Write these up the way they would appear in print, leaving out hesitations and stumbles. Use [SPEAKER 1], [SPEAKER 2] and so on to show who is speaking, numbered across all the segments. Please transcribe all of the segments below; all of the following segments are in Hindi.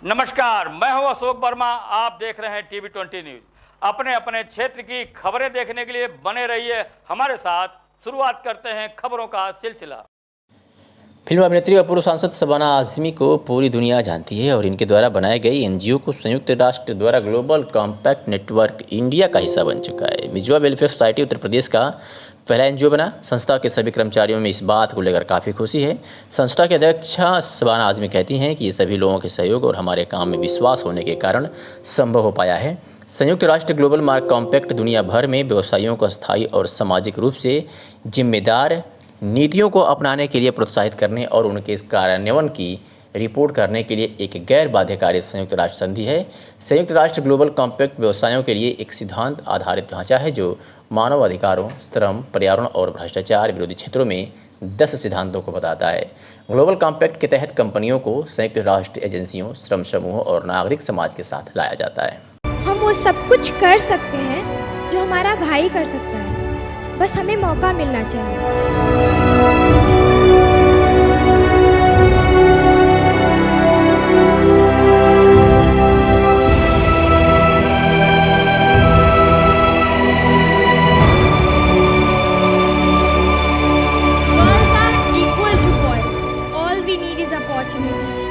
[SPEAKER 1] नमस्कार, मैं हूं अशोक वर्मा। आप देख रहे हैं टीवी 20 न्यूज। अपने अपने क्षेत्र की खबरें देखने के लिए बने रहिए हमारे साथ। शुरुआत करते हैं खबरों का सिलसिला।
[SPEAKER 2] फिल्म अभिनेत्री और पूर्व सांसद शबाना आजमी को पूरी दुनिया जानती है और इनके द्वारा बनाई गई एनजीओ को संयुक्त राष्ट्र द्वारा ग्लोबल कॉम्पैक्ट नेटवर्क इंडिया का हिस्सा बन चुका है। विजुआ वेलफेयर सोसाइटी उत्तर प्रदेश का पहला एनजीओ बना। संस्था के सभी कर्मचारियों में इस बात को लेकर काफ़ी खुशी है। संस्था के अध्यक्षा शबाना आजमी कहती हैं कि ये सभी लोगों के सहयोग और हमारे काम में विश्वास होने के कारण संभव हो पाया है। संयुक्त राष्ट्र ग्लोबल मार्क कॉम्पैक्ट दुनिया भर में व्यवसायियों को स्थायी और सामाजिक रूप से जिम्मेदार नीतियों को अपनाने के लिए प्रोत्साहित करने और उनके कार्यान्वयन की रिपोर्ट करने के लिए एक गैर बाध्यकारी संयुक्त राष्ट्र संधि है। संयुक्त राष्ट्र ग्लोबल कॉम्पैक्ट व्यवसायों के लिए एक सिद्धांत आधारित ढांचा है जो मानव अधिकारों, श्रम, पर्यावरण और भ्रष्टाचार विरोधी क्षेत्रों में 10 सिद्धांतों को बताता है। ग्लोबल कॉम्पैक्ट के तहत कंपनियों को संयुक्त राष्ट्र एजेंसियों, श्रम समूहों और नागरिक समाज के साथ लाया जाता है।
[SPEAKER 3] हम वो सब कुछ कर सकते हैं जो हमारा भाई कर सकता है, बस हमें मौका मिलना चाहिए।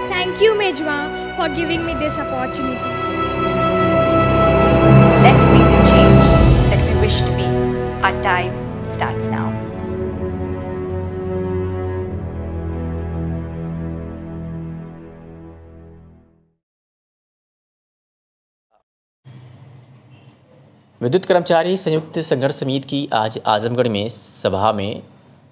[SPEAKER 4] Thank you, Mejwa, for giving me this opportunity.
[SPEAKER 5] Let's be the change that we wish to be. Our time starts now.
[SPEAKER 2] विद्युत कर्मचारी संयुक्त संघर्ष समिति की आज आजमगढ़ में सभा में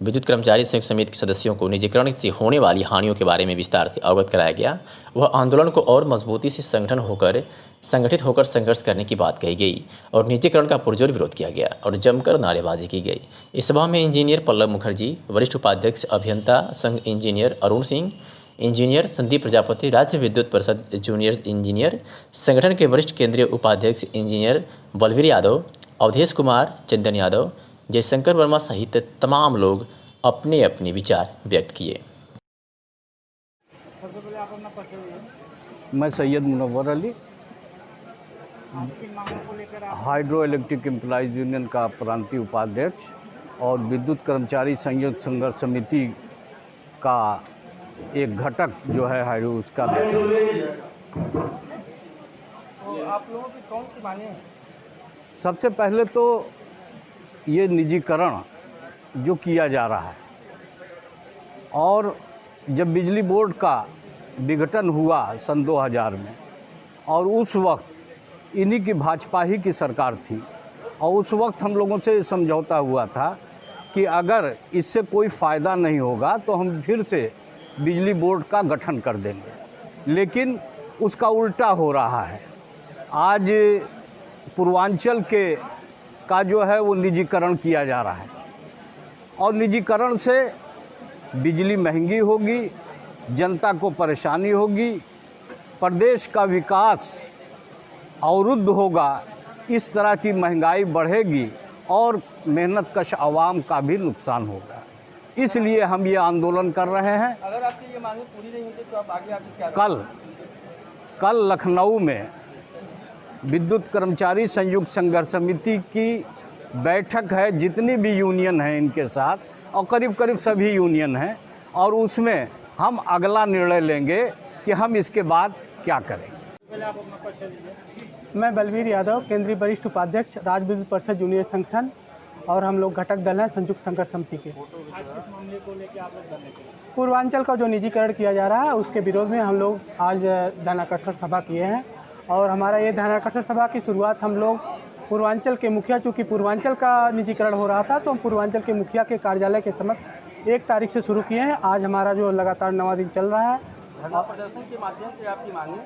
[SPEAKER 2] विद्युत कर्मचारी संयुक्त समिति के सदस्यों को निजीकरण से होने वाली हानियों के बारे में विस्तार से अवगत कराया गया। वह आंदोलन को और मजबूती से संगठित होकर संघर्ष करने की बात कही गई और निजीकरण का पुरजोर विरोध किया गया और जमकर नारेबाजी की गई। इस सभा में इंजीनियर पल्लव मुखर्जी, वरिष्ठ उपाध्यक्ष अभियंता संघ इंजीनियर अरुण सिंह, इंजीनियर संदीप प्रजापति, राज्य विद्युत परिषद जूनियर इंजीनियर संगठन के वरिष्ठ केंद्रीय उपाध्यक्ष इंजीनियर बलवीर यादव, अवधेश कुमार, चंदन यादव, जयशंकर वर्मा सहित तमाम लोग अपने अपने विचार व्यक्त किए।
[SPEAKER 6] मैं Syed Munawwar Ali, hydro electric employees union का प्रांतीय उपाध्यक्ष और विद्युत कर्मचारी संयुक्त संघर्ष समिति का एक घटक जो है हाइड्रो उसका।
[SPEAKER 7] तो आप लोगों की कौन सी मांगे हैं?
[SPEAKER 6] सबसे पहले तो ये निजीकरण जो किया जा रहा है, और जब बिजली बोर्ड का विघटन हुआ सन 2000 में, और उस वक्त इन्हीं की भाजपा ही की सरकार थी, और उस वक्त हम लोगों से समझौता हुआ था कि अगर इससे कोई फ़ायदा नहीं होगा तो हम फिर से बिजली बोर्ड का गठन कर देंगे। लेकिन उसका उल्टा हो रहा है। आज पूर्वांचल का जो है वो निजीकरण किया जा रहा है, और निजीकरण से बिजली महंगी होगी, जनता को परेशानी होगी, प्रदेश का विकास अवरुद्ध होगा, इस तरह की महंगाई बढ़ेगी और मेहनतकश आवाम का भी नुकसान होगा। इसलिए हम ये आंदोलन कर रहे हैं।
[SPEAKER 7] अगर आपकी ये मांगे पूरी नहीं होती तो आप आगे क्या
[SPEAKER 6] कल लखनऊ में विद्युत कर्मचारी संयुक्त संघर्ष समिति की बैठक है, जितनी भी यूनियन हैं इनके साथ, और करीब करीब सभी यूनियन हैं, और उसमें हम अगला निर्णय लेंगे कि हम इसके बाद क्या करें।
[SPEAKER 8] मैं बलवीर यादव, केंद्रीय वरिष्ठ उपाध्यक्ष, राज्य विद्युत परिषद जूनियर संगठन, और हम लोग घटक दल हैं संयुक्त संघर्ष समिति के।
[SPEAKER 7] आज किस मामले को लेकर आप लोग धरने पे?
[SPEAKER 8] पूर्वांचल का जो निजीकरण किया जा रहा है उसके विरोध में हम लोग आज ध्यानाकर्षण सभा किए हैं, और हमारा ये ध्यानाकर्षण सभा की शुरुआत हम लोग पूर्वांचल के मुखिया, चूँकि पूर्वांचल का निजीकरण हो रहा था तो हम पूर्वांचल के मुखिया के कार्यालय के समक्ष 1 तारीख से शुरू किए हैं। आज हमारा जो लगातार 9वां दिन चल रहा है।
[SPEAKER 7] धरना प्रदर्शन के माध्यम से आपकी मांगे?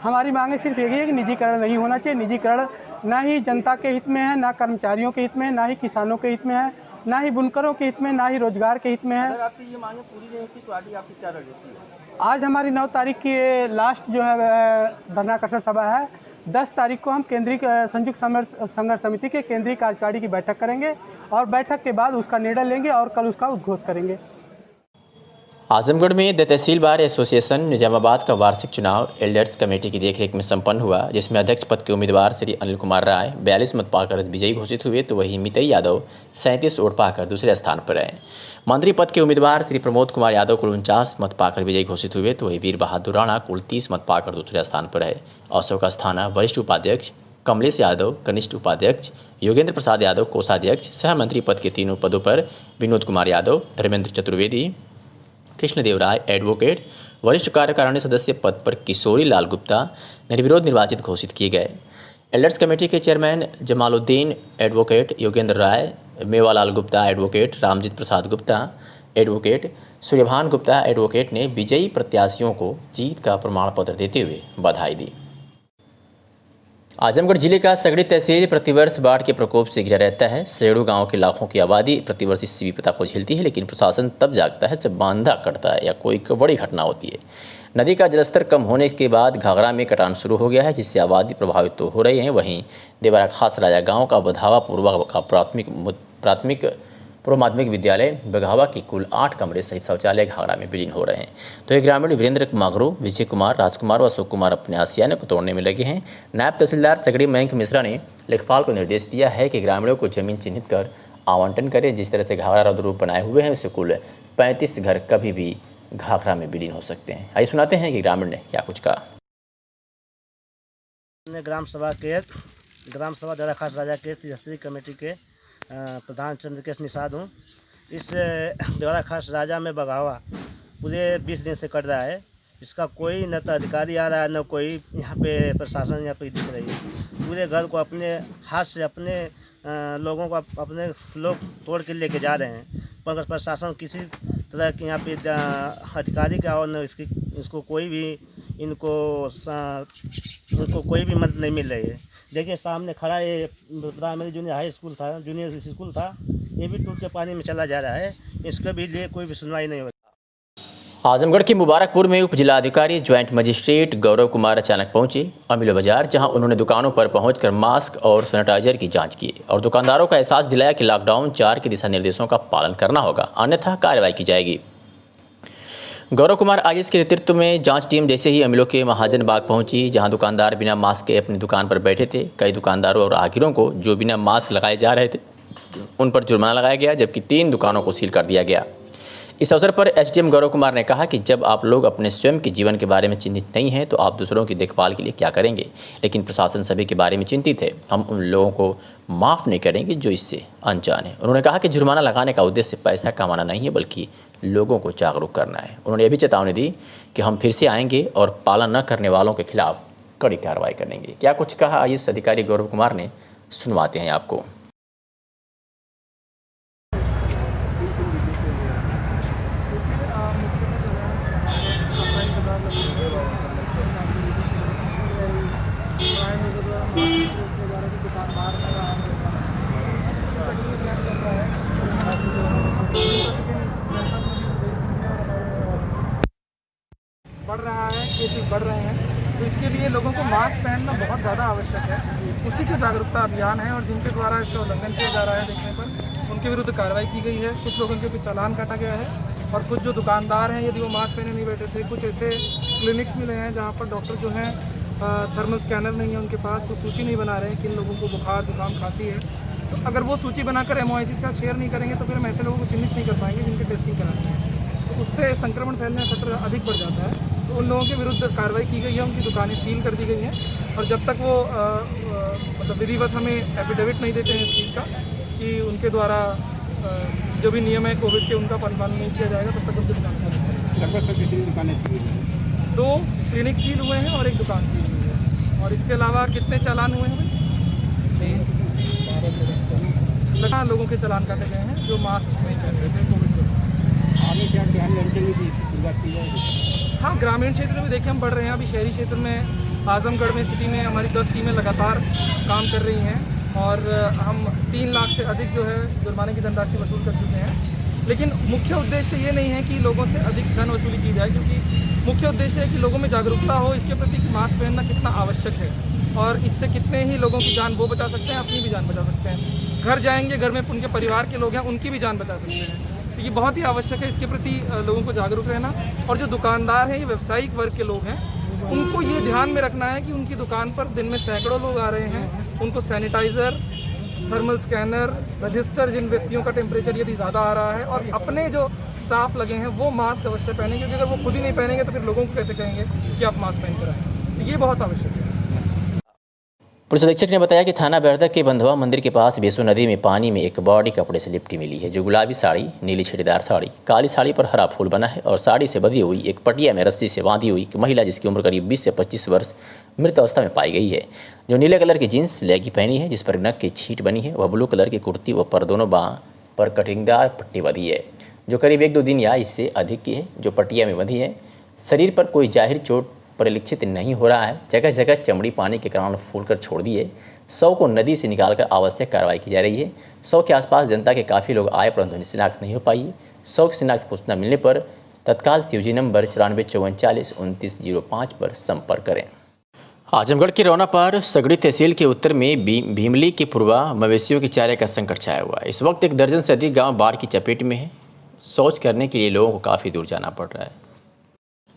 [SPEAKER 8] हमारी मांगे सिर्फ एक ही है कि निजीकरण नहीं होना चाहिए। निजीकरण ना ही जनता के हित में है, ना कर्मचारियों के हित में है, ना ही किसानों के हित में है, ना ही बुनकरों के हित में, ना ही रोजगार के हित में है।
[SPEAKER 7] अगर आपकी ये मांगे पूरी नहीं होती तो आगे आपकी क्या रणनीति है?
[SPEAKER 8] आज हमारी 9 तारीख की लास्ट जो है ध्यानाकर्षण सभा है। 10 तारीख को हम केंद्रीय संयुक्त संघर्ष समिति के केंद्रीय कार्यकारिणी की बैठक करेंगे और बैठक के बाद उसका निर्णय लेंगे और कल उसका उद्घोष करेंगे।
[SPEAKER 2] आजमगढ़ में the tehsil bar association Nizamabad का वार्षिक चुनाव एल्डर्स कमेटी की देखरेख में संपन्न हुआ, जिसमें अध्यक्ष पद के उम्मीदवार श्री अनिल कुमार राय 42 मत पाकर विजयी घोषित हुए, तो वहीं मितई यादव 37 वोट पाकर दूसरे स्थान पर रहे। मंत्री पद के उम्मीदवार श्री प्रमोद कुमार यादव कुल 49 मत पाकर विजयी घोषित हुए, तो वहीं वीर बहादुर राणा कुल 30 मत पाकर दूसरे स्थान पर रहे। अशोक अस्थाना वरिष्ठ उपाध्यक्ष, कमलेश यादव कनिष्ठ उपाध्यक्ष, योगेंद्र प्रसाद यादव कोषाध्यक्ष, सह मंत्री पद के तीनों पदों पर विनोद कुमार यादव, धर्मेंद्र चतुर्वेदी, कृष्णदेव राय एडवोकेट, वरिष्ठ कार्यकारिणी सदस्य पद पर किशोरी लाल गुप्ता निर्विरोध निर्वाचित घोषित किए गए। एल्डर्स कमेटी के चेयरमैन जमालुद्दीन एडवोकेट, योगेंद्र राय, Mewalal Gupta advocate, Ramjeet Prasad Gupta advocate, Suryabhan Gupta advocate ने विजयी प्रत्याशियों को जीत का प्रमाण पत्र देते हुए बधाई दी। आजमगढ़ जिले का सगड़ी तहसील प्रतिवर्ष बाढ़ के प्रकोप से घिरा रहता है। सेड़ू गांव के लाखों की आबादी प्रतिवर्ष इस विपदा को झेलती है, लेकिन प्रशासन तब जागता है जब बांधा कटता है या कोई बड़ी घटना होती है। नदी का जलस्तर कम होने के बाद घाघरा में कटान शुरू हो गया है, जिससे आबादी प्रभावित तो हो रही है। वहीं देवरा खास राजा गाँव का बधावा पूर्वा का प्राथमिक पूर्व माध्यमिक विद्यालय बघावा की कुल 8 कमरे सहित शौचालय घाघरा में विलीन हो रहे हैं। तो ये ग्रामीण वीरेंद्र माघरू, विजय कुमार, राजकुमार व अशोक कुमार अपने आसियाने को तोड़ने में लगे हैं। नायब तहसीलदार सगड़ी मयंक मिश्रा ने लेखपाल को निर्देश दिया है कि ग्रामीणों को जमीन चिन्हित कर आवंटन करें। जिस तरह से घाघरा रौद्रूप बनाए हुए हैं, उससे कुल 35 घर कभी भी घाघरा में विलीन हो सकते हैं। आइए सुनाते हैं कि ग्रामीण ने क्या कुछ कहा।
[SPEAKER 9] ग्राम सभा देवरा खास राजा के त्रिस्तरीय कमेटी के प्रधान चंद्रकेश निषाद हूँ। इस देवरा खास राजा में बगावा पूरे 20 दिन से कट रहा है। इसका कोई न तो अधिकारी आ रहा है, न कोई यहाँ पे प्रशासन यहाँ पे दिख रही है। पूरे घर को अपने हाथ से अपने लोगों को अपने लोग तोड़ के लेके जा रहे हैं, मगर प्रशासन किसी तरह के यहाँ पे अधिकारी का और न इसको कोई भी इनको कोई भी मदद नहीं मिल रही है। देखिए सामने खड़ा ये प्राइमरी जूनियर स्कूल था, ये भी टूट के पानी में चला जा रहा है। इसके भी लिए कोई भी सुनवाई नहीं हो रही।
[SPEAKER 2] आजमगढ़ के मुबारकपुर में उप जिलाधिकारी ज्वाइंट मजिस्ट्रेट गौरव कुमार अचानक पहुंचे अमीलो बाजार, जहां उन्होंने दुकानों पर पहुंचकर मास्क और सैनिटाइजर की जांच की और दुकानदारों का एहसास दिलाया कि लॉकडाउन 4 के दिशा निर्देशों का पालन करना होगा, अन्यथा कार्रवाई की जाएगी। गौरव कुमार आईएएस के नेतृत्व में जांच टीम जैसे ही अमीलों के महाजन बाग पहुंची, जहां दुकानदार बिना मास्क के अपनी दुकान पर बैठे थे। कई दुकानदारों और आखिरों को जो बिना मास्क लगाए जा रहे थे उन पर जुर्माना लगाया गया, जबकि 3 दुकानों को सील कर दिया गया। इस अवसर पर एसडीएम गौरव कुमार ने कहा कि जब आप लोग अपने स्वयं के जीवन के बारे में चिंतित नहीं हैं तो आप दूसरों की देखभाल के लिए क्या करेंगे। लेकिन प्रशासन सभी के बारे में चिंतित है, हम उन लोगों को माफ़ नहीं करेंगे जो इससे अनजान है। उन्होंने कहा कि जुर्माना लगाने का उद्देश्य पैसा कमाना नहीं है, बल्कि लोगों को जागरूक करना है। उन्होंने यह भी चेतावनी दी कि हम फिर से आएंगे और पालन न करने वालों के खिलाफ कड़ी कार्रवाई करेंगे। क्या कुछ कहा आईएएस अधिकारी गौरव कुमार ने, सुनवाते हैं आपको।
[SPEAKER 7] बढ़ रहा है, केसेस बढ़ रहे हैं, तो इसके लिए लोगों को मास्क पहनना बहुत ज़्यादा आवश्यक है। उसी की जागरूकता अभियान है और जिनके द्वारा इसका उल्लंघन किया जा रहा है देखने पर उनके विरुद्ध कार्रवाई की गई है। कुछ लोगों के ऊपर चालान काटा गया है और कुछ जो दुकानदार हैं, यदि वो मास्क पहने नहीं बैठे थे, कुछ ऐसे क्लिनिक्स मिले हैं जहाँ पर डॉक्टर जो हैं थर्मल स्कैनर नहीं है उनके पास, वो सूची नहीं बना रहे हैं किन लोगों को बुखार जुकाम खांसी है। तो अगर वो सूची बनाकर MOICs का शेयर नहीं करेंगे तो फिर हम ऐसे लोगों को चिन्हित नहीं कर पाएंगे जिनके टेस्टिंग कराते हैं, तो उससे संक्रमण फैलने का खतरा अधिक बढ़ जाता है। तो उन लोगों के विरुद्ध कार्रवाई की गई है, उनकी दुकानें सील कर दी गई हैं और जब तक वो मतलब विधिवत हमें एफिडेविट नहीं देते हैं इस चीज़ का कि उनके द्वारा जो भी नियम है कोविड के उनका पालन नहीं किया जाएगा, तब तक उनकी दुकानें 2 क्लिनिक सील हुए हैं और 1 दुकान सील हुई है। और इसके अलावा कितने चालान हुए हैं? 3 लोगों के चालान काटे गए हैं जो मास्क नहीं पहन रहे थे कोविड के। आगे क्या ध्यान रखते हुए शुरुआत की जाएगी? हाँ, ग्रामीण क्षेत्र में देखिए हम बढ़ रहे हैं। अभी शहरी क्षेत्र में आजमगढ़ में सिटी में हमारी 10 टीमें लगातार काम कर रही हैं और हम 3 लाख से अधिक जो है जुर्माने की धनराशि वसूल कर चुके हैं। लेकिन मुख्य उद्देश्य ये नहीं है कि लोगों से अधिक धन वसूली की जाए, क्योंकि मुख्य उद्देश्य है कि लोगों में जागरूकता हो इसके प्रति कि मास्क पहनना कितना आवश्यक है और इससे कितने ही लोगों की जान वो बचा सकते हैं, अपनी भी जान बचा सकते हैं। घर जाएंगे, घर में उनके परिवार के लोग हैं, उनकी भी जान बचा सकते हैं। तो तो ये बहुत ही आवश्यक है, इसके प्रति लोगों को जागरूक रहना। और जो दुकानदार हैं, ये व्यावसायिक वर्ग के लोग हैं, उनको ये ध्यान में रखना है कि उनकी दुकान पर दिन में सैकड़ों लोग आ रहे हैं, उनको सैनिटाइज़र, थर्मल स्कैनर, रजिस्टर, जिन व्यक्तियों का टेम्परेचर यदि ज़्यादा आ रहा है, और अपने जो स्टाफ लगे हैं वो मास्क अवश्य पहनें, क्योंकि अगर वो खुद ही नहीं पहनेंगे तो फिर लोगों को कैसे कहेंगे कि आप मास्क पहन कर आएँ। तो ये बहुत आवश्यक है।
[SPEAKER 2] पुलिस अधीक्षक ने बताया कि थाना बैरदक के बंधवा मंदिर के पास बेसो नदी में पानी में एक बॉडी कपड़े से लिपटी मिली है, जो गुलाबी साड़ी, नीली छेड़ीदार साड़ी, काली साड़ी पर हरा फूल बना है और साड़ी से बंधी हुई एक पटिया में रस्सी से बांधी हुई एक महिला, जिसकी उम्र करीब 20 से 25 वर्ष, मृत अवस्था में पाई गई है। जो नीले कलर की जींस लेगी पहनी है, जिस पर नग की छींट बनी है, वह ब्लू कलर की कुर्ती व पर दोनों बाँ पर कटिंगदार पट्टी बंधी है, जो करीब 1-2 दिन या इससे अधिक की है, जो पटिया में बंधी है। शरीर पर कोई जाहिर चोट परिलक्षित नहीं हो रहा है। जगह जगह चमड़ी पानी के कारण फूलकर छोड़ दी है। शव को नदी से निकालकर आवश्यक कार्रवाई की जा रही है। शव के आसपास जनता के काफ़ी लोग आए, परंतु शिनाख्त नहीं हो पाई। शव की शिनाख्त सूचना मिलने पर तत्काल COG नंबर 9454402905 पर संपर्क करें। आजमगढ़ के रौना पर सगड़ी तहसील के उत्तर में भीमली के पूर्वा मवेशियों के चारे का संकट छाया हुआ है। इस वक्त 1 दर्जन से अधिक गाँव बाढ़ की चपेट में है। शौच करने के लिए लोगों को काफ़ी दूर जाना पड़ रहा है।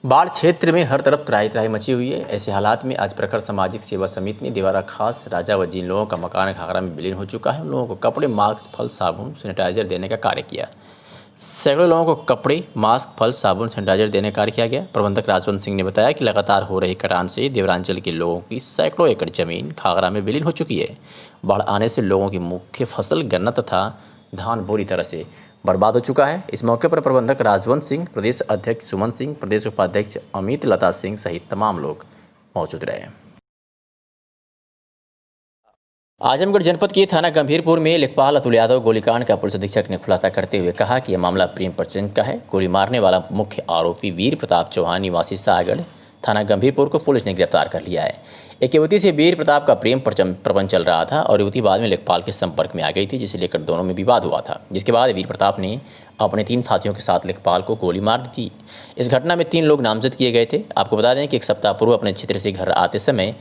[SPEAKER 2] बाढ़ क्षेत्र में हर तरफ त्राही त्राही मची हुई है। ऐसे हालात में आज प्रखर सामाजिक सेवा समिति ने दिवारा खास राजा व जिन लोगों का मकान घाघरा में विलीन हो चुका है, उन लोगों को कपड़े, मास्क, फल, साबुन, सैनिटाइजर देने का कार्य किया। सैकड़ों लोगों को कपड़े, मास्क, फल, साबुन, सैनिटाइजर देने का कार्य किया गया। प्रबंधक राजवंत सिंह ने बताया कि लगातार हो रही कटान से देवरांचल के लोगों की सैकड़ों एकड़ जमीन घाघरा में विलीन हो चुकी है। बाढ़ आने से लोगों की मुख्य फसल गन्ना तथा धान बुरी तरह से बर्बाद हो चुका है। इस मौके पर प्रबंधक राजवंत सिंह, प्रदेश अध्यक्ष सुमन सिंह, प्रदेश उपाध्यक्ष अमित लता सिंह सहित तमाम लोग मौजूद रहे। आजमगढ़ जनपद के थाना गंभीरपुर में लेखपाल अतुल यादव गोलीकांड का पुलिस अधीक्षक ने खुलासा करते हुए कहा कि यह मामला प्रेम प्रचंड का है। गोली मारने वाला मुख्य आरोपी वीर प्रताप चौहान निवासी सागढ़ थाना गंभीरपुर को पुलिस ने गिरफ्तार कर लिया है। एक युवती से वीर प्रताप का प्रेम प्रपंच चल रहा था और युवती बाद में लेखपाल के संपर्क में आ गई थी, जिसे लेकर दोनों में विवाद हुआ था, जिसके बाद वीर प्रताप ने अपने 3 साथियों के साथ लेखपाल को गोली मार दी थी। इस घटना में 3 लोग नामजद किए गए थे। आपको बता दें कि 1 सप्ताह पूर्व अपने क्षेत्र से घर आते समय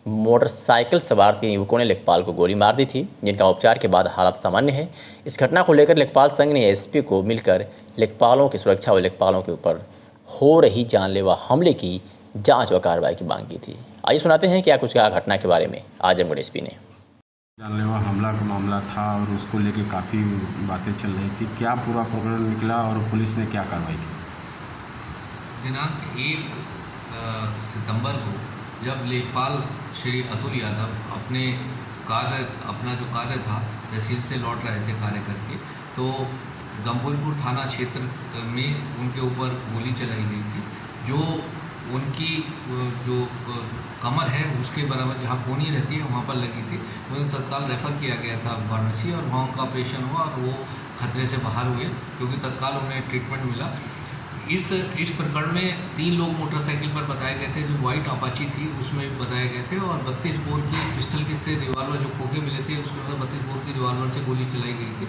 [SPEAKER 2] मोटरसाइकिल सवार 3 युवकों ने लेखपाल को गोली मार दी थी, जिनका उपचार के बाद हालत सामान्य है। इस घटना को लेकर लेखपाल संघ ने SP को मिलकर लेखपालों की सुरक्षा व लेखपालों के ऊपर हो रही जानलेवा हमले की जांच व कार्रवाई की मांग की थी। आइए सुनाते हैं क्या कुछ कहा घटना के बारे में आजमगढ़ SP ने।
[SPEAKER 10] जानलेवा हमला का मामला था और उसको लेके काफ़ी बातें चल रही थी। क्या पूरा प्रकरण निकला और पुलिस ने क्या कार्रवाई की?
[SPEAKER 11] दिनांक 1 सितंबर को जब लेखपाल श्री अतुल यादव अपना जो कार्य था तहसील से लौट रहे थे कार्य करके, तो गंभीरपुर थाना क्षेत्र में उनके ऊपर गोली चलाई गई थी, जो उनकी जो कमर है उसके बराबर जहाँ कोनी रहती है वहाँ पर लगी थी। उन्हें तत्काल रेफ़र किया गया था वाराणसी और वहाँ का ऑपरेशन हुआ और वो खतरे से बाहर हुए, क्योंकि तत्काल उन्हें ट्रीटमेंट मिला। इस प्रकरण में 3 लोग मोटरसाइकिल पर बताए गए थे, जो वाइट अपाची थी उसमें बताए गए थे, और 32 बोर की पिस्टल के से रिवॉल्वर जो खोखे मिले थे उसके बाद 32 बोर की रिवॉल्वर से गोली चलाई गई थी।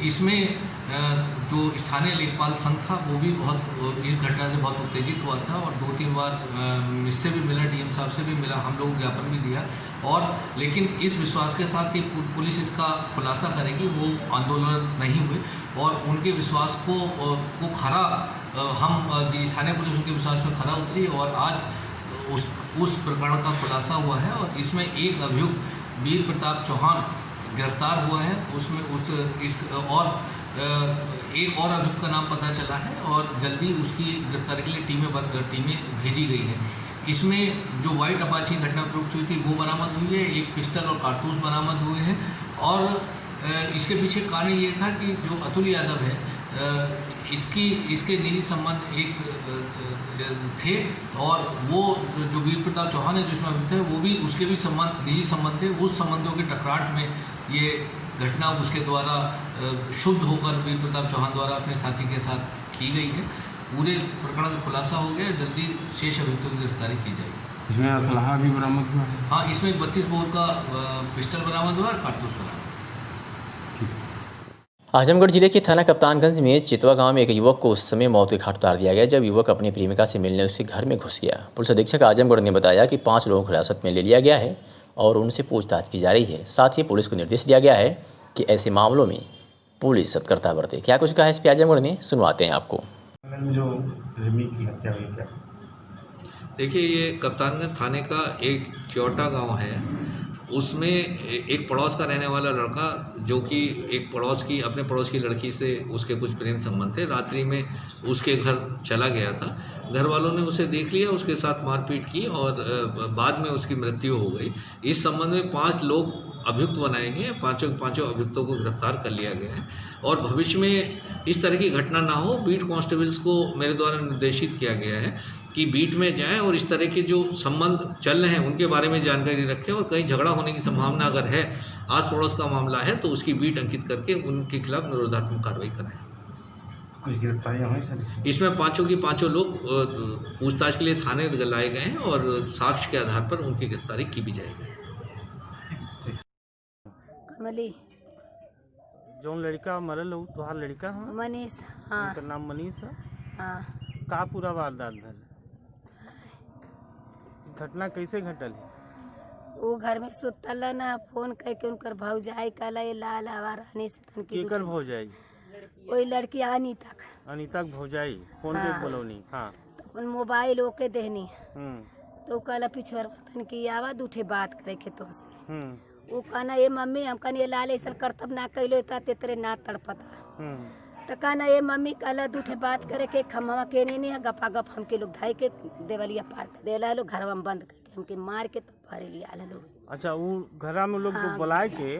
[SPEAKER 11] इसमें जो स्थानीय लेखपाल संघ था वो भी इस घटना से बहुत उत्तेजित हुआ था और 2-3 बार इससे भी मिला, DM साहब से भी मिला, हम लोग ज्ञापन भी दिया, और लेकिन इस विश्वास के साथ कि पुलिस इसका खुलासा करेगी, वो आंदोलन नहीं हुए और उनके विश्वास को खरा हम स्थानीय पुलिस उनके विश्वास में खरा उतरी और आज उस प्रकरण का खुलासा हुआ है और इसमें एक अभियुक्त वीर प्रताप चौहान गिरफ्तार हुआ है। उसमें एक और अभियुक्त का नाम पता चला है और जल्दी उसकी गिरफ्तारी के लिए टीमें भेजी गई है। इसमें जो वाइट अपाची घटना प्रयुक्त हुई थी वो बरामद हुई है, एक पिस्टल और कारतूस बरामद हुए हैं और इसके पीछे कारण ये था कि जो अतुल यादव है इसके निजी संबंध एक थे और वो जो वीर प्रताप चौहान है जिसमें अभियुक्त है वो भी उसके भी निजी संबंध थे। उस संबंधों के टकराट में ये घटना उसके द्वारा शुद्ध होकर वीर प्रताप चौहान द्वारा अपने साथी के साथ की गई है। पूरे प्रकरण का खुलासा हो गया, जल्दी शेष अभियुक्तों की गिरफ्तारी की जाएगी।
[SPEAKER 10] इसमें असलहा भी बरामद हुआ?
[SPEAKER 11] हाँ, इसमें 32 बोर का पिस्टल बरामद हुआ और कारतूस बरामद।
[SPEAKER 2] आजमगढ़ जिले के थाना कप्तानगंज में चितवा गांव में एक युवक को उस समय मौत के घाट उतार दिया गया जब युवक अपनी प्रेमिका से मिलने उसके घर में घुस गया। पुलिस अधीक्षक आजमगढ़ ने बताया कि 5 लोगों को हिरासत में ले लिया गया है और उनसे पूछताछ की जा रही है। साथ ही पुलिस को निर्देश दिया गया है कि ऐसे मामलों में पुलिस सतर्कता बरते। क्या कुछ कहा एसपी आजमगढ़ ने, सुनवाते हैं आपको।
[SPEAKER 9] जो रिमी की हत्या हुई क्या?
[SPEAKER 11] देखिए, ये कप्तानगंज थाने का एक चौटा गांव है। उसमें एक पड़ोस का रहने वाला लड़का, जो कि एक अपने पड़ोस की लड़की से उसके कुछ प्रेम संबंध थे, रात्रि में उसके घर चला गया था। घर वालों ने उसे देख लिया, उसके साथ मारपीट की और बाद में उसकी मृत्यु हो गई। इस संबंध में 5 लोग अभियुक्त बनाए गए हैं। पांचों अभियुक्तों को गिरफ्तार कर लिया गया है और भविष्य में इस तरह की घटना ना हो, बीट कांस्टेबल्स को मेरे द्वारा निर्देशित किया गया है कि बीट में जाएं और इस तरह के जो संबंध चल रहे हैं उनके बारे में जानकारी रखें और कहीं झगड़ा होने की संभावना अगर है, आस पड़ोस का मामला है, तो उसकी बीट अंकित करके उनके खिलाफ निरोधात्मक कार्रवाई करें।
[SPEAKER 9] कुछ गिरफ्तारियां हुई सर?
[SPEAKER 11] इसमें पांचों लोग पूछताछ के लिए थाने लाए गए हैं और साक्ष्य के आधार पर उनकी गिरफ्तारी की भी जाएगी।
[SPEAKER 12] कमली
[SPEAKER 13] जो लड़का मरल हो तुहार लड़का है
[SPEAKER 12] मनीष। हाँ,
[SPEAKER 13] उनका नाम मनीष है।
[SPEAKER 12] हाँ,
[SPEAKER 13] का पूरा वारदात भल घटना कैसे घटल?
[SPEAKER 12] वो घर में सुतल ना, फोन करके उनकर भौजाई कहला ये लाल आवारानी से
[SPEAKER 13] केकर भौजाई?
[SPEAKER 12] वही लड़की
[SPEAKER 13] अनीता भौजाई फोन पे बोलौनी। हाँ,
[SPEAKER 12] तो अपन मोबाइल ओके देनी तो कहला पिछवर तन की आवाज उठे बात करे के तो से वो कहना ये मम्मी हम कहनी ये लाल ऐसा करतब ना कैलो तेरे ना तड़पता। तो कहना ये मम्मी कहला दूठे बात करे के खम्मा के नहीं गपा गप हमके लोग ढाई के देवलिया पार कर देला लोग घर में बंद करके हमके मार के तो भरे लिया लोग।
[SPEAKER 13] अच्छा, वो घर में लोग बुलाए के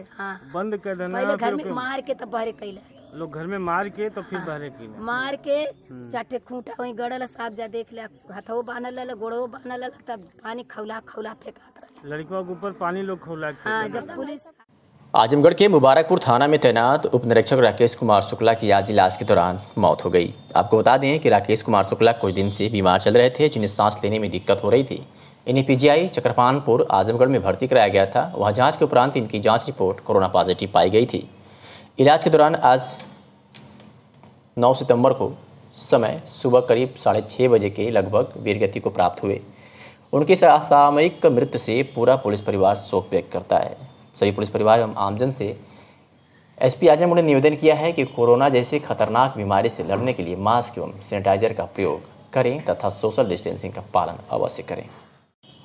[SPEAKER 13] बंद कर देना,
[SPEAKER 12] पहले घर में मार के तो भरे कैला
[SPEAKER 13] लोग घर में मार के तो फिर बहरे की
[SPEAKER 12] मार के चाटे खूंटा वहीं गड़ल साहब जा देख लिया, हथो बांधल गोड़ो बांधल, तब पानी खौला फेंका
[SPEAKER 13] लड़कियों के ऊपर पानी लोग खौला।
[SPEAKER 12] हाँ, जब पुलिस
[SPEAKER 2] आजमगढ़ के मुबारकपुर थाना में तैनात उप निरीक्षक राकेश कुमार शुक्ला की आज इलाज के दौरान मौत हो गई। आपको बता दें कि राकेश कुमार शुक्ला कुछ दिन से बीमार चल रहे थे, जिन्हें सांस लेने में दिक्कत हो रही थी। इन्हें पीजीआई चक्रपानपुर आजमगढ़ में भर्ती कराया गया था। वहाँ जाँच के उपरांत इनकी जाँच रिपोर्ट कोरोना पॉजिटिव पाई गई थी। इलाज के दौरान आज 9 सितंबर को समय सुबह करीब 6:30 बजे के लगभग वीरगति को प्राप्त हुए। उनकी असामयिक मृत्यु से पूरा पुलिस परिवार शोक व्यक्त करता है। सभी पुलिस परिवार एवं आमजन से एसपी आजमगढ़ ने निवेदन किया है कि कोरोना जैसे खतरनाक बीमारी से लड़ने के लिए मास्क एवं सैनिटाइजर का प्रयोग करें तथा सोशल डिस्टेंसिंग का पालन अवश्य करें।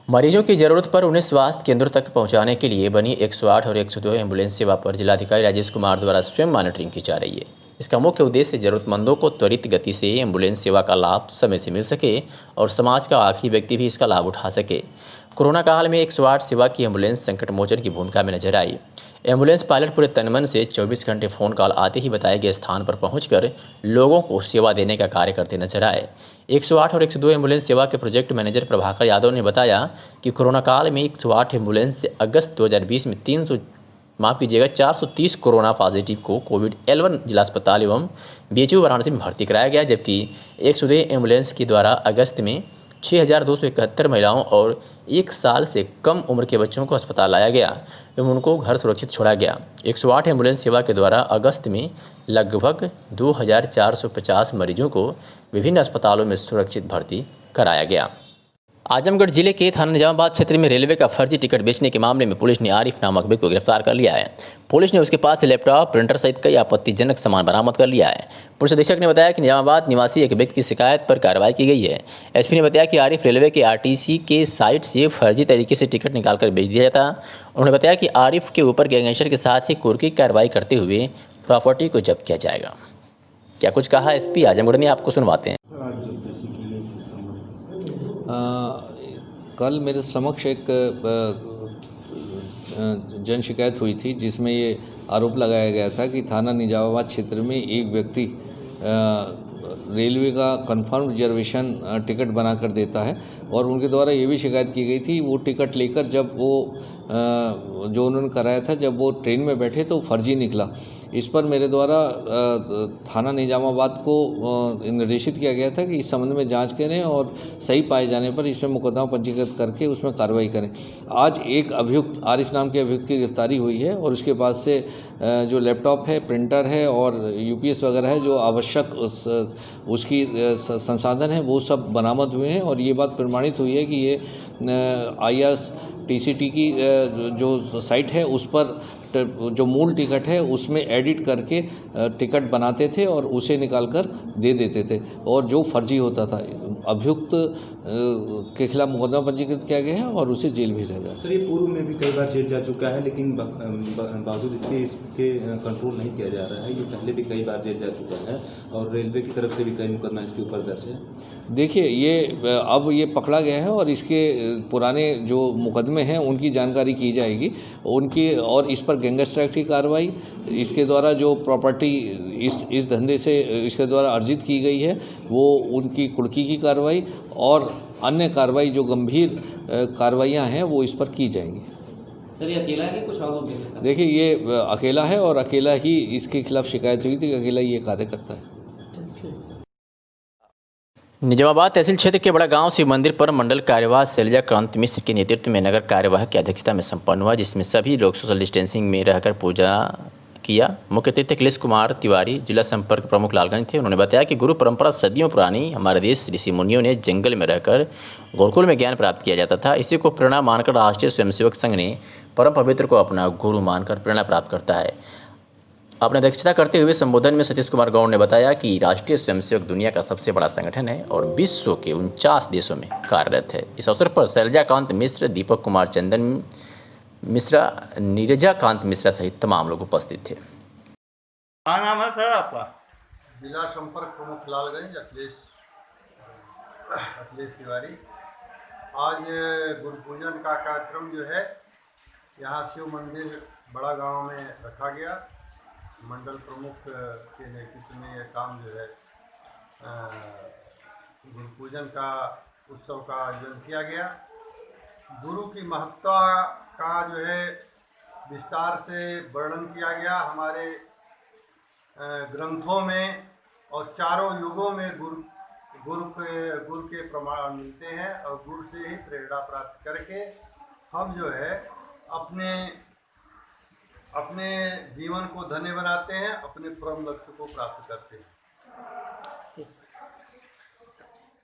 [SPEAKER 2] मरीजों की ज़रूरत पर उन्हें स्वास्थ्य केंद्रों तक पहुंचाने के लिए बनी 108 और 102 एम्बुलेंस सेवा पर जिलाधिकारी राजेश कुमार द्वारा स्वयं मॉनिटरिंग की जा रही है। इसका मुख्य उद्देश्य ज़रूरतमंदों को त्वरित गति से एम्बुलेंस सेवा का लाभ समय से मिल सके और समाज का आखिरी व्यक्ति भी इसका लाभ उठा सके। कोरोना काल में 108 सेवा की एम्बुलेंस संकट मोचन की भूमिका में नजर आई। एम्बुलेंस पायलट पूरे तनमन से 24 घंटे फ़ोन कॉल आते ही बताए गए स्थान पर पहुंचकर लोगों को सेवा देने का कार्य करते नजर आए। 108 और 102 एम्बुलेंस सेवा के प्रोजेक्ट मैनेजर प्रभाकर यादव ने बताया कि कोरोना काल में 108 एम्बुलेंस से अगस्त 2020 में 430 कोरोना पॉजिटिव को कोविड-11 जिला अस्पताल एवं बीएचयू वाराणसी में भर्ती कराया गया, जबकि 102 एम्बुलेंस के द्वारा अगस्त में 6,271 महिलाओं और 1 साल से कम उम्र के बच्चों को अस्पताल लाया गया एवं उनको घर सुरक्षित छोड़ा गया। 108 एम्बुलेंस सेवा के द्वारा अगस्त में लगभग 2,450 मरीजों को विभिन्न अस्पतालों में सुरक्षित भर्ती कराया गया। आजमगढ़ जिले के थाना निजामाबाद क्षेत्र में रेलवे का फर्जी टिकट बेचने के मामले में पुलिस ने आरिफ नामक व्यक्ति को गिरफ्तार कर लिया है। पुलिस ने उसके पास से लैपटॉप, प्रिंटर सहित कई आपत्तिजनक सामान बरामद कर लिया है। पुलिस अधीक्षक ने बताया कि निजामाबाद निवासी एक व्यक्ति की शिकायत पर कार्रवाई की गई है। एसपी ने बताया कि आरिफ रेलवे के आरटीसी के साइट से फर्जी तरीके से टिकट निकालकर बेच दिया जाता। उन्होंने बताया कि आरिफ के ऊपर गैंगस्टर के साथ ही कुर्की कार्रवाई करते हुए प्रॉपर्टी को जब्त किया जाएगा। क्या कुछ कहा एसपी आजमगढ़ ने, आपको सुनवाते हैं।
[SPEAKER 11] कल मेरे समक्ष एक जन शिकायत हुई थी, जिसमें ये आरोप लगाया गया था कि थाना निजामाबाद क्षेत्र में एक व्यक्ति रेलवे का कंफर्म रिजर्वेशन टिकट बनाकर देता है और उनके द्वारा ये भी शिकायत की गई थी वो टिकट लेकर जब वो जो उन्होंने कराया था, जब वो ट्रेन में बैठे तो फर्जी निकला। इस पर मेरे द्वारा थाना निजामाबाद को निर्देशित किया गया था कि इस संबंध में जांच करें और सही पाए जाने पर इसमें मुकदमा पंजीकृत करके उसमें कार्रवाई करें। आज एक अभियुक्त आरिफ नाम के अभियुक्त की गिरफ्तारी हुई है और उसके पास से जो लैपटॉप है, प्रिंटर है और यूपीएस वगैरह है, जो आवश्यक उसकी संसाधन है, वो सब बरामद हुए हैं और ये बात प्रमाणित हुई है कि ये IRS
[SPEAKER 14] टीसीटी की जो साइट है उस पर जो मूल टिकट है उसमें एडिट करके टिकट बनाते थे और उसे निकालकर दे देते थे, और जो फर्जी होता था अभियुक्त के खिलाफ मुकदमा पंजीकृत किया गया है और उसे जेल भेजा गया।
[SPEAKER 15] सर, ये पूर्व में भी कई बार जेल जा चुका है, लेकिन बावजूद इसके कंट्रोल नहीं किया जा रहा है। ये पहले भी कई बार जेल जा चुका है और रेलवे की तरफ से भी कई मुकदमा इसके ऊपर दर्ज है।
[SPEAKER 14] देखिए, ये अब ये पकड़ा गया है और इसके पुराने जो मुकदमे हैं उनकी जानकारी की जाएगी उनकी, और इस पर गैंगस्टर एक्ट की कार्रवाई, इसके द्वारा जो प्रॉपर्टी इस धंधे से इसके द्वारा अर्जित की गई है वो उनकी कुर्की की कार्रवाई और अन्य कार्रवाई जो गंभीर कार्रवाइयाँ हैं वो इस पर की जाएंगी।
[SPEAKER 2] सर, ये अकेला है कि कुछ और लोग हैं?
[SPEAKER 14] देखिए, ये अकेला है और अकेला ही इसके खिलाफ शिकायत हुई थी कि अकेला ही ये कार्य करता है।
[SPEAKER 2] निजामाबाद तहसील क्षेत्र के बड़ा गांव शिव मंदिर पर मंडल कार्यवाह शैलजा कांत मिश्र के नेतृत्व में नगर कार्यवाह की अध्यक्षता में संपन्न हुआ, जिसमें सभी लोग सोशल डिस्टेंसिंग में रहकर पूजा किया। मुख्य अतिथि अखिलेश कुमार तिवारी, जिला संपर्क प्रमुख लालगंज थे। उन्होंने बताया कि गुरु परंपरा सदियों पुरानी हमारे देश ऋषि मुनियों ने जंगल में रहकर गुरुकुल में ज्ञान प्राप्त किया जाता था। इसी को प्रेरणा मानकर राष्ट्रीय स्वयंसेवक संघ ने परम पवित्र को अपना गुरु मानकर प्रेरणा प्राप्त करता है। अपनी अध्यक्षता करते हुए संबोधन में सतीश कुमार गौड़ ने बताया कि राष्ट्रीय स्वयंसेवक दुनिया का सबसे बड़ा संगठन है और विश्व के 49 देशों में कार्यरत है। इस अवसर पर शैलजा कांत मिश्र, दीपक कुमार चंदन मिश्रा, नीरजा कांत मिश्रा सहित तमाम लोग उपस्थित थे।
[SPEAKER 1] क्या नाम है सर आपका?
[SPEAKER 16] जिला संपर्क प्रमुख लालगंज अखिलेश तिवारी। आज गुरु पूजन का कार्यक्रम जो है यहाँ शिव मंदिर बड़ा गांव में रखा गया। मंडल प्रमुख के नेतृत्व में यह काम जो है गुरु पूजन का उत्सव का आयोजन किया गया। गुरु की महत्ता का जो है विस्तार से वर्णन किया गया हमारे ग्रंथों में, और चारों युगों में गुरु के प्रमाण मिलते हैं और गुरु से ही प्रेरणा प्राप्त करके हम जो है अपने जीवन को धन्य बनाते हैं, अपने परम लक्ष्य को प्राप्त करते हैं।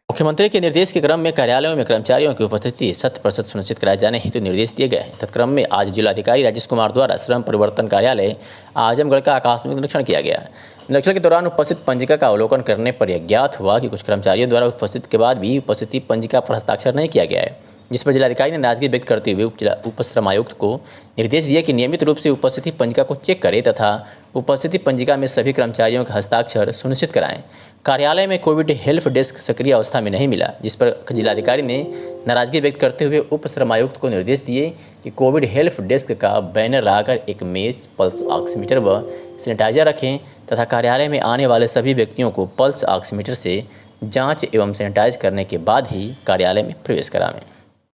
[SPEAKER 2] मुख्यमंत्री के निर्देश के क्रम में कार्यालयों में कर्मचारियों की उपस्थिति 100% सुनिश्चित कराए जाने हेतु निर्देश दिए गए हैं। तत्क्रम में आज जिलाधिकारी राजेश कुमार द्वारा श्रम परिवर्तन कार्यालय आजमगढ़ का आकस्मिक निरीक्षण किया गया। निरीक्षण के दौरान उपस्थित पंजिका का अवलोकन करने पर यह ज्ञात हुआ कि कुछ कर्मचारियों द्वारा उपस्थित के बाद भी उपस्थिति पंजिका पर हस्ताक्षर नहीं किया गया है, जिस पर जिलाधिकारी ने नाराजगी व्यक्त करते हुए उप श्रमायुक्त को निर्देश दिया कि नियमित रूप से उपस्थिति पंजिका को चेक करें तथा उपस्थिति पंजिका में सभी कर्मचारियों के हस्ताक्षर सुनिश्चित कराएं। कार्यालय में कोविड हेल्प डेस्क सक्रिय अवस्था में नहीं मिला, जिस पर जिलाधिकारी ने नाराजगी व्यक्त करते हुए उप श्रमायुक्त को निर्देश दिए कि कोविड हेल्प डेस्क का बैनर लगाकर एक मेज, पल्स ऑक्सीमीटर व सैनिटाइजर रखें तथा कार्यालय में आने वाले सभी व्यक्तियों को पल्स ऑक्सीमीटर से जाँच एवं सैनिटाइज करने के बाद ही कार्यालय में प्रवेश करावें।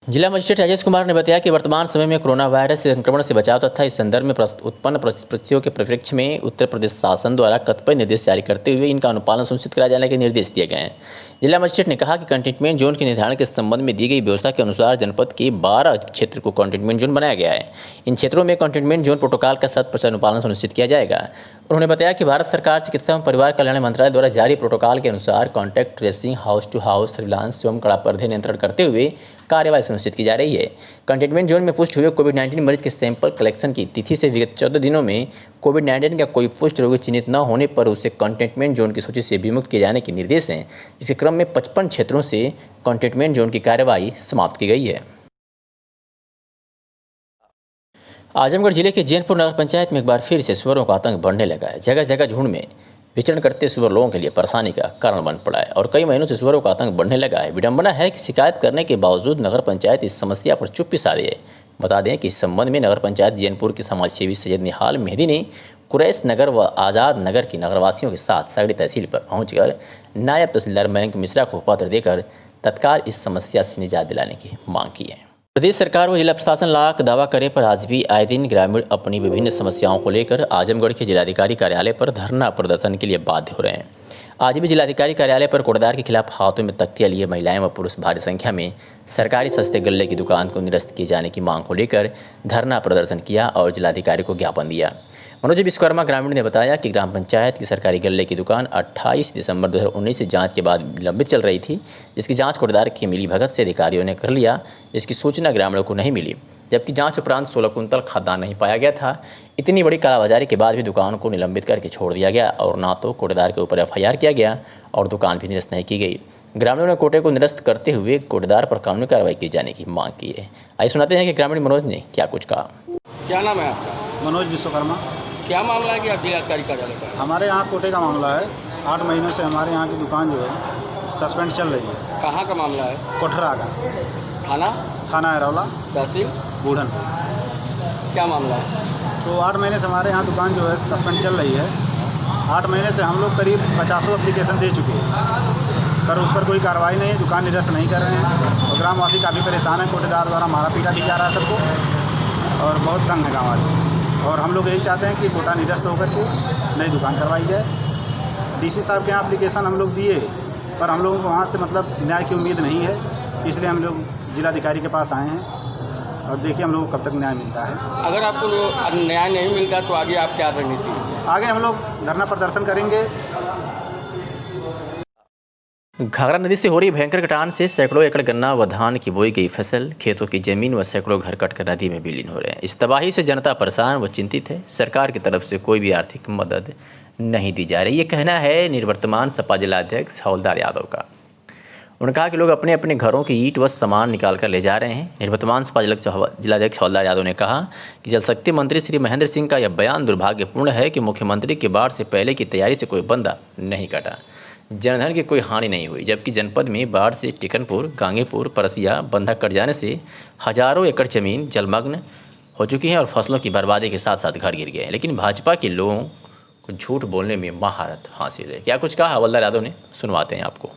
[SPEAKER 2] जिला मजिस्ट्रेट राजेश कुमार ने बताया कि वर्तमान समय में कोरोना वायरस से संक्रमण से बचाव तथा इस संदर्भ में उत्पन्न परिस्थितियों के परिप्रेक्ष्य में उत्तर प्रदेश शासन द्वारा कतिपय निर्देश जारी करते हुए इनका अनुपालन सुनिश्चित कराए जाने के निर्देश दिए गए हैं। जिला मजिस्ट्रेट ने कहा कि कंटेनमेंट जोन के निर्धारण के संबंध में दी गई व्यवस्था के अनुसार जनपद के 12 क्षेत्र को कंटेनमेंट जोन बनाया गया है। इन क्षेत्रों में कंटेनमेंट जोन प्रोटोकॉल का 100% अनुपालन सुनिश्चित किया जाएगा। उन्होंने बताया कि भारत सरकार चिकित्सा एवं परिवार कल्याण मंत्रालय द्वारा जारी प्रोटोकॉल के अनुसार contact tracing, house to house surveillance एवं कड़ा पर्दे नियंत्रण करते हुए कार्यवाही सुनिश्चित की जा रही है। कंटेनमेंट जोन में पुष्ट हुए कोविड-19 मरीज के सैंपल कलेक्शन की तिथि से विगत 14 दिनों में कोविड-19 का कोई पुष्ट रोगी चिन्हित न होने पर उसे कंटेनमेंट जोन की सूची से विमुक्त किए जाने के निर्देश हैं। इसी क्रम में 55 क्षेत्रों से कंटेनमेंट जोन की कार्यवाही समाप्त की गई है। आजमगढ़ जिले के जैनपुर नगर पंचायत में एक बार फिर से सुअरों का आतंक बढ़ने लगा है। जगह जगह झुंड में विचरण करते सुअर लोगों के लिए परेशानी का कारण बन पड़ा है और कई महीनों से सुअरों का आतंक बढ़ने लगा है। विडंबना है कि शिकायत करने के बावजूद नगर पंचायत इस समस्या पर चुप्पी साधी है। बता दें कि इस संबंध में नगर पंचायत जैनपुर के समाजसेवी सैयद निहाल मेहदी ने कुरैश नगर व आज़ाद नगर के नगरवासियों के साथ सगड़ी तहसील पर पहुंचकर नायब तहसीलदार मयंक मिश्रा को पत्र देकर तत्काल इस समस्या से निजात दिलाने की मांग की है। प्रदेश सरकार व जिला प्रशासन लाख दावा करे पर आज भी आए दिन ग्रामीण अपनी विभिन्न समस्याओं को लेकर आजमगढ़ के जिलाधिकारी कार्यालय पर धरना प्रदर्शन के लिए बाध्य हो रहे हैं। आज भी जिलाधिकारी कार्यालय पर कूड़ेदार के खिलाफ हाथों में तख्तियां लिए महिलाएं व पुरुष भारी संख्या में सरकारी सस्ते गल्ले की दुकान को निरस्त किए जाने की मांग को लेकर धरना प्रदर्शन किया और जिलाधिकारी को ज्ञापन दिया। मनोज विश्वकर्मा ग्रामीण ने बताया कि ग्राम पंचायत की सरकारी गल्ले की दुकान 28 दिसंबर 2019 से जांच के बाद निलंबित चल रही थी, जिसकी जांच कोटदार की मिली भगत से अधिकारियों ने कर लिया। इसकी सूचना ग्रामीणों को नहीं मिली, जबकि जांच उपरांत 16 कुंतल खाद्यान्न नहीं पाया गया था। इतनी बड़ी कालाबाजारी के बाद भी दुकान को निलंबित करके छोड़ दिया गया और ना तो कोटेदार के ऊपर FIR किया गया और दुकान भी निरस्त नहीं की गई। ग्रामीणों ने कोटे को निरस्त करते हुए कोटेदार पर कानूनी कार्रवाई की जाने की मांग की है। आइए सुनाते हैं कि ग्रामीण मनोज ने क्या कुछ कहा।
[SPEAKER 17] क्या नाम है आपका?
[SPEAKER 8] मनोज विश्वकर्मा।
[SPEAKER 17] क्या मामला है कि आप जिलाधिकारी कार्यालय का?
[SPEAKER 8] हमारे यहाँ कोटे का मामला है। 8 महीनों से हमारे यहाँ की दुकान जो है सस्पेंड चल रही है।
[SPEAKER 17] कहाँ का मामला है?
[SPEAKER 8] कोठरा का। थाना अरौला,
[SPEAKER 17] तहसील
[SPEAKER 8] बूढ़न।
[SPEAKER 17] क्या मामला है?
[SPEAKER 8] तो 8 महीने से हमारे यहाँ दुकान जो है सस्पेंड चल रही है। 8 महीने से हम लोग करीब 50 एप्लीकेशन दे चुके हैं, पर उस पर कोई कार्रवाई नहीं है। दुकान निरस्त नहीं कर रहे हैं और ग्रामवासी काफ़ी परेशान है। कोटेदार द्वारा मारा पीटा भी जा रहा है सबको और बहुत तंग है गाँव वाले। और हम लोग यही चाहते हैं कि कोटा निरस्त होकर के नई दुकान करवाई जाए। DC साहब के यहाँ एप्लीकेशन हम लोग दिए, पर हम लोगों को वहाँ से मतलब न्याय की उम्मीद नहीं है, इसलिए हम लोग जिलाधिकारी के पास आए हैं और देखिए हम लोग को कब तक न्याय मिलता है।
[SPEAKER 17] अगर आपको न्याय नहीं मिलता तो आगे आप क्या रणनीति है?
[SPEAKER 8] आगे हम लोग धरना प्रदर्शन करेंगे।
[SPEAKER 2] घाघरा नदी से हो रही भयंकर कटान से सैकड़ों एकड़ गन्ना व धान की बोई गई फसल, खेतों की जमीन व सैकड़ों घर कटकर नदी में विलीन हो रहे हैं। इस तबाही से जनता परेशान व चिंतित है। सरकार की तरफ से कोई भी आर्थिक मदद नहीं दी जा रही। ये कहना है निवर्तमान सपा जिलाध्यक्ष हवलदार यादव का। उन्होंने कहा कि लोग अपने अपने घरों की ईंट व सामान निकाल कर ले जा रहे हैं। निवर्तमान सपा जिलाध्यक्ष हवलदार यादव ने कहा कि जल शक्ति मंत्री श्री महेंद्र सिंह का यह बयान दुर्भाग्यपूर्ण है कि मुख्यमंत्री के बाढ़ से पहले की तैयारी से कोई बंदा नहीं कटा, जनधन की कोई हानि नहीं हुई, जबकि जनपद में बाढ़ से टिकनपुर, गांगीपुर, परसिया, बंधक कट जाने से हजारों एकड़ जमीन जलमग्न हो चुकी है और फसलों की बर्बादी के साथ साथ घर गिर गए हैं। लेकिन भाजपा के लोगों को झूठ बोलने में महारत हासिल है। क्या कुछ कहा हवलदार यादव ने, सुनवाते हैं आपको।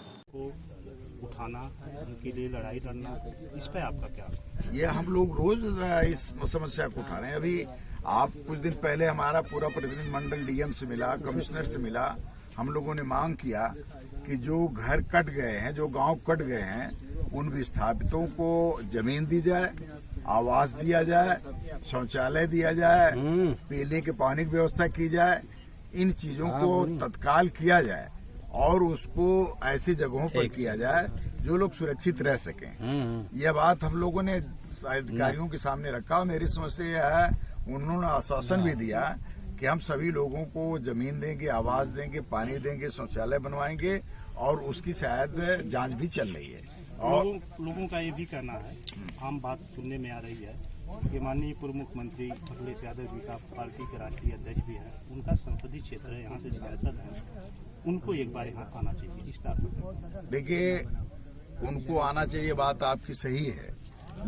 [SPEAKER 18] उठाना, उनके लिए लड़ाई लड़ना, इस पे आपका क्या?
[SPEAKER 19] ये हम लोग रोज इस समस्या को उठा रहे हैं। अभी आप कुछ दिन पहले हमारा पूरा प्रतिनिधिमंडल DM से मिला, कमिश्नर से मिला। हम लोगों ने मांग किया कि जो घर कट गए हैं, जो गांव कट गए हैं, उन विस्थापितों को जमीन दी जाए, आवास दिया जाए, शौचालय दिया जाए, पीने के पानी की व्यवस्था की जाए। इन चीजों को तत्काल किया जाए और उसको ऐसी जगहों पर किया जाए जो लोग सुरक्षित रह सकें। यह बात हम लोगों ने अधिकारियों के सामने रखा। मेरी समस्या यह है, उन्होंने आश्वासन भी दिया कि हम सभी लोगों को जमीन देंगे, आवास देंगे, पानी देंगे, शौचालय बनवाएंगे और उसकी शायद जांच भी चल रही है। और
[SPEAKER 18] लोगों का ये भी कहना है, आम बात सुनने में आ रही है कि माननीय पूर्व मुख्यमंत्री अखिलेश यादव जी का पार्टी के राष्ट्रीय अध्यक्ष भी है, उनका संसदीय क्षेत्र है, यहाँ से सांसद है, उनको एक बार यहाँ आना चाहिए। इस बात
[SPEAKER 19] देखिए, उनको आना चाहिए, बात आपकी सही है,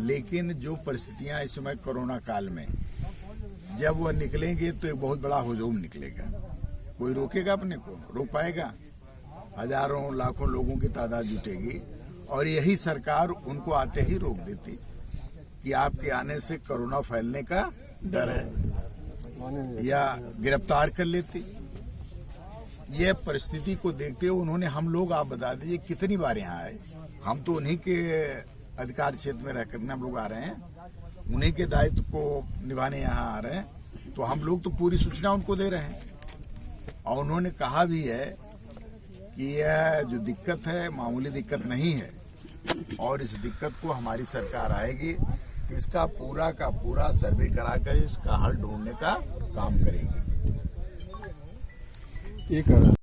[SPEAKER 19] लेकिन जो परिस्थितियां इस समय कोरोना काल में, जब वह निकलेंगे तो एक बहुत बड़ा हुजूम निकलेगा। कोई रोकेगा अपने को? रोक पाएगा? हजारों लाखों लोगों की तादाद जुटेगी और यही सरकार उनको आते ही रोक देती कि आपके आने से कोरोना फैलने का डर है, या गिरफ्तार कर लेती। यह परिस्थिति को देखते हुए उन्होंने, हम लोग, आप बता दीजिए कितनी बार यहाँ आए। हम तो उन्हीं के अधिकार क्षेत्र में रहकर हम लोग आ रहे हैं, उन्हीं के दायित्व को निभाने यहाँ आ रहे हैं, तो हम लोग तो पूरी सूचना उनको दे रहे हैं। और उन्होंने कहा भी है कि यह जो दिक्कत है मामूली दिक्कत नहीं है और इस दिक्कत को हमारी सरकार आएगी, इसका पूरा का पूरा सर्वे कराकर इसका हल ढूंढने का काम करेगी।